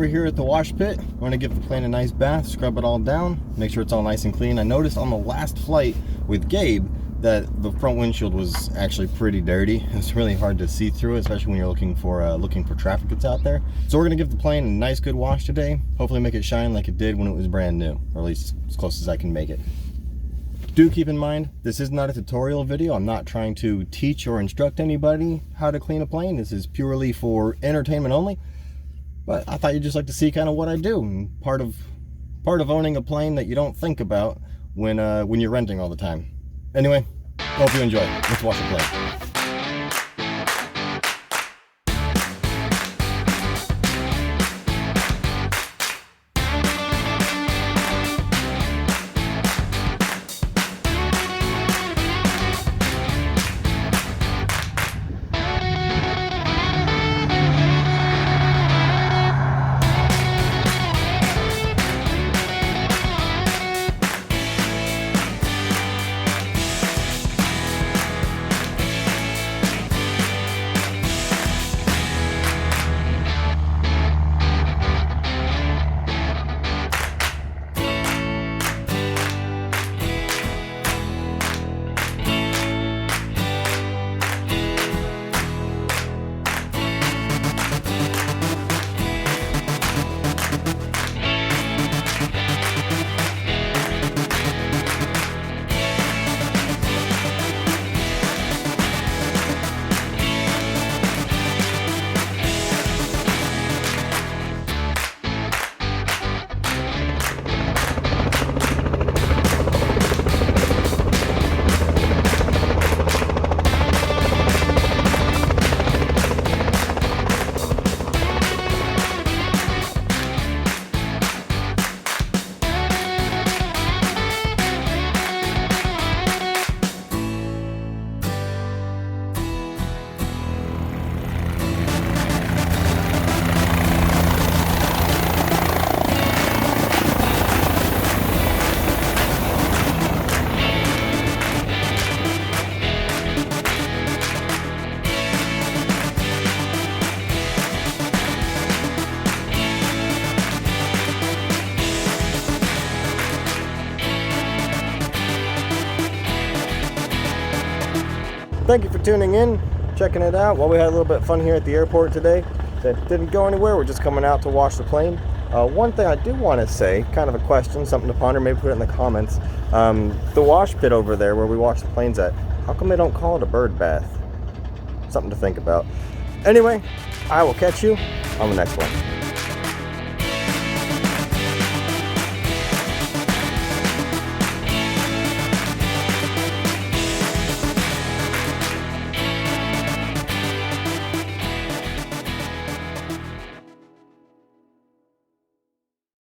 over here at the wash pit. I'm going to give the plane a nice bath, scrub it all down, make sure it's all nice and clean. I noticed on the last flight with Gabe that the front windshield was actually pretty dirty. It's really hard to see through it, especially when you're looking for traffic that's out there. So we're going to give the plane a nice good wash today. Hopefully make it shine like it did when it was brand new, or at least as close as I can make it. Do keep in mind, this is not a tutorial video. I'm not trying to teach or instruct anybody how to clean a plane. This is purely for entertainment only. But I thought you'd just like to see kind of what I do. And part of owning a plane that you don't think about when you're renting all the time. Anyway, hope you enjoy. Let's watch the plane. Thank you for tuning in, checking it out. Well, we had a little bit of fun here at the airport today. That didn't go anywhere. We're just coming out to wash the plane. One thing I do want to say, kind of a question, something to ponder, maybe put it in the comments. The wash pit over there where we wash the planes at, how come they don't call it a bird bath? Something to think about. Anyway, I will catch you on the next one.